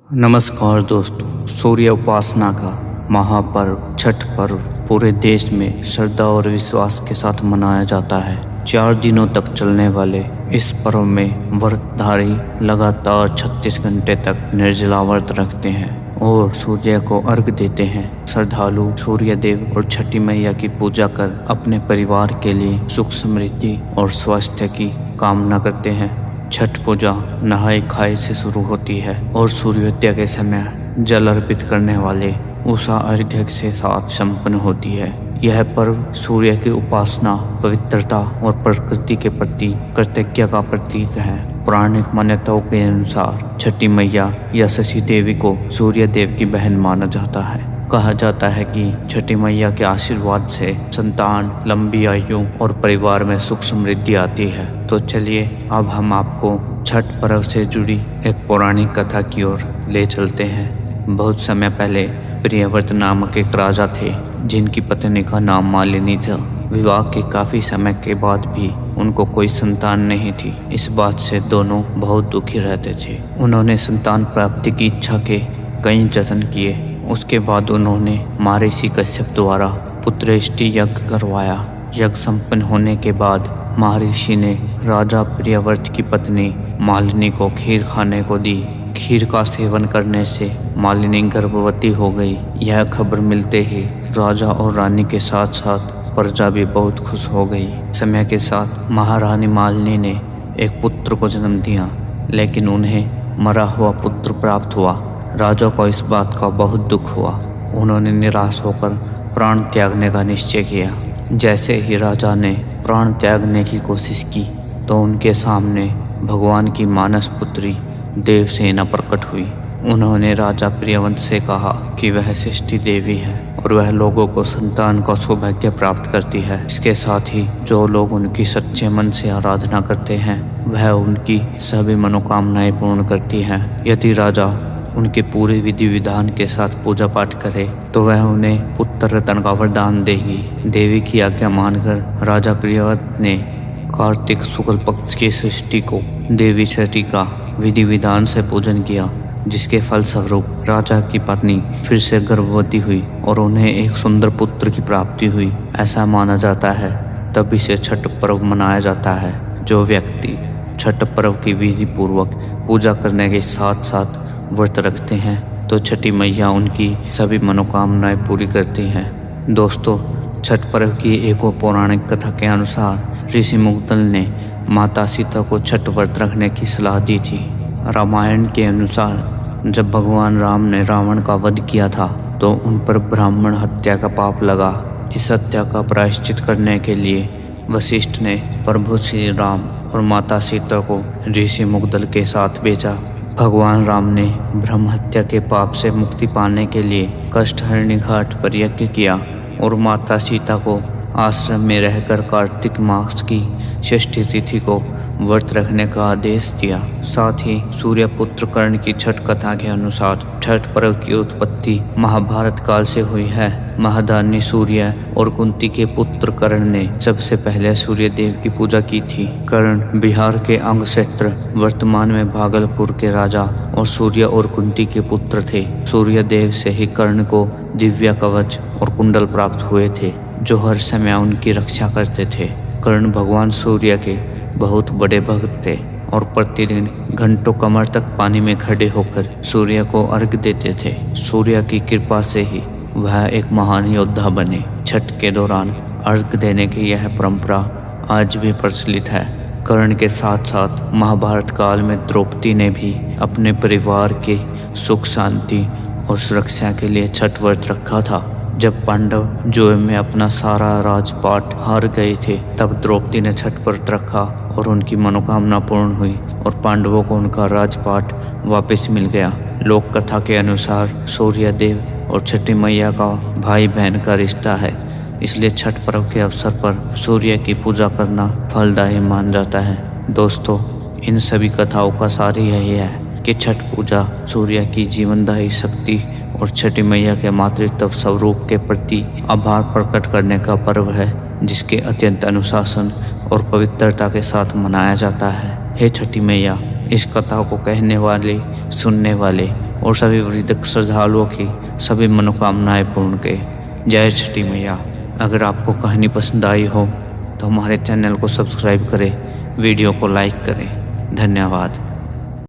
नमस्कार दोस्तों। सूर्य उपासना का महापर्व छठ पर्व पूरे देश में श्रद्धा और विश्वास के साथ मनाया जाता है। 4 दिनों तक चलने वाले इस पर्व में व्रतधारी लगातार 36 घंटे तक निर्जला व्रत रखते हैं और सूर्य को अर्घ देते हैं। श्रद्धालु सूर्य देव और छठी मैया की पूजा कर अपने परिवार के लिए सुख समृद्धि और स्वास्थ्य की कामना करते हैं। छठ पूजा नहाय खाए से शुरू होती है और सूर्योदय के समय जल अर्पित करने वाले उषा अर्घ्य के साथ संपन्न होती है। यह पर्व सूर्य की उपासना, पवित्रता और प्रकृति के प्रति कृतज्ञता का प्रतीक है। पौराणिक मान्यताओं के अनुसार छठी मैया या शशि देवी को सूर्य देव की बहन माना जाता है। कहा जाता है कि छठी मैया के आशीर्वाद से संतान, लंबी आयु और परिवार में सुख समृद्धि आती है। तो चलिए अब हम आपको छठ पर्व से जुड़ी एक पौराणिक कथा की ओर ले चलते हैं। बहुत समय पहले प्रियव्रत नामक एक राजा थे जिनकी पत्नी का नाम मालिनी था। विवाह के काफी समय के बाद भी उनको कोई संतान नहीं थी। इस बात से दोनों बहुत दुखी रहते थे। उन्होंने संतान प्राप्ति की इच्छा के कई जतन किए। उसके बाद उन्होंने महर्षि कश्यप द्वारा पुत्रेष्टि यज्ञ करवाया। यज्ञ संपन्न होने के बाद महर्षि ने राजा प्रियव्रत की पत्नी मालिनी को खीर खाने को दी। खीर का सेवन करने से मालिनी गर्भवती हो गई। यह खबर मिलते ही राजा और रानी के साथ साथ प्रजा भी बहुत खुश हो गई। समय के साथ महारानी मालिनी ने एक पुत्र को जन्म दिया, लेकिन उन्हें मरा हुआ पुत्र प्राप्त हुआ। राजा को इस बात का बहुत दुख हुआ। उन्होंने निराश होकर प्राण त्यागने का निश्चय किया। जैसे ही राजा ने प्राण त्यागने की कोशिश की तो उनके सामने भगवान की मानस पुत्री देवसेना प्रकट हुई। उन्होंने राजा प्रियव्रत से कहा कि वह सृष्टि देवी है और वह लोगों को संतान का सौभाग्य प्राप्त करती है। इसके साथ ही जो लोग उनकी सच्चे मन से आराधना करते हैं वह उनकी सभी मनोकामनाएं पूर्ण करती हैं। यदि राजा उनके पूरे विधि विधान के साथ पूजा पाठ करे तो वह उन्हें पुत्र रत्न का वरदान देगी। देवी की आज्ञा मानकर राजा प्रियव्रत ने कार्तिक शुक्ल पक्ष की सृष्टि को देवी छठी का विधि विधान से पूजन किया, जिसके फलस्वरूप राजा की पत्नी फिर से गर्भवती हुई और उन्हें एक सुंदर पुत्र की प्राप्ति हुई। ऐसा माना जाता है तभी से छठ पर्व मनाया जाता है। जो व्यक्ति छठ पर्व की विधि पूर्वक पूजा करने के साथ साथ व्रत रखते हैं तो छठी मैया उनकी सभी मनोकामनाएं पूरी करती हैं। दोस्तों, छठ पर्व की एक और पौराणिक कथा के अनुसार ऋषि मुग्दल ने माता सीता को छठ व्रत रखने की सलाह दी थी। रामायण के अनुसार जब भगवान राम ने रावण का वध किया था तो उन पर ब्राह्मण हत्या का पाप लगा। इस हत्या का प्रायश्चित करने के लिए वशिष्ठ ने प्रभु श्री राम और माता सीता को ऋषि मुग्दल के साथ भेजा। भगवान राम ने ब्रह्म हत्या के पाप से मुक्ति पाने के लिए कष्टहरणी घाट पर यज्ञ किया और माता सीता को आश्रम में रहकर कार्तिक मास की षष्ठी तिथि को व्रत रखने का आदेश दिया। साथ ही सूर्य पुत्र कर्ण की छठ कथा के अनुसार छठ पर्व की उत्पत्ति महाभारत काल से हुई है। महादानी सूर्य और कुंती के पुत्र कर्ण ने सबसे पहले सूर्य देव की पूजा की थी। कर्ण बिहार के अंग क्षेत्र वर्तमान में भागलपुर के राजा और सूर्य और कुंती के पुत्र थे। सूर्य देव से ही कर्ण को दिव्य कवच और कुंडल प्राप्त हुए थे जो हर समय उनकी रक्षा करते थे। कर्ण भगवान सूर्य के बहुत बड़े भक्त थे और प्रतिदिन घंटों कमर तक पानी में खड़े होकर सूर्य को अर्घ देते थे। सूर्य की कृपा से ही वह एक महान योद्धा बने। छठ के दौरान अर्घ देने की यह परंपरा आज भी प्रचलित है। कर्ण के साथ साथ महाभारत काल में द्रौपदी ने भी अपने परिवार के सुख शांति और सुरक्षा के लिए छठ व्रत रखा था। जब पांडव जुए में अपना सारा राजपाट हार गए थे तब द्रौपदी ने छठ व्रत रखा और उनकी मनोकामना पूर्ण हुई और पांडवों को उनका राजपाट वापस मिल गया। लोक कथा के अनुसार सूर्य देव और छठी मैया का भाई बहन का रिश्ता है, इसलिए छठ पर्व के अवसर पर सूर्य की पूजा करना फलदायी मान जाता है। दोस्तों, इन सभी कथाओं का सार यही है कि छठ पूजा सूर्य की जीवनदायी शक्ति और छठी मैया के मातृत्व स्वरूप के प्रति आभार प्रकट करने का पर्व है, जिसके अत्यंत अनुशासन और पवित्रता के साथ मनाया जाता है। हे छठी मैया, इस कथा को कहने वाले, सुनने वाले और सभी वृद्धक श्रद्धालुओं की सभी मनोकामनाएं पूर्ण के। जय छठी मैया। अगर आपको कहानी पसंद आई हो तो हमारे चैनल को सब्सक्राइब करें, वीडियो को लाइक करें। धन्यवाद।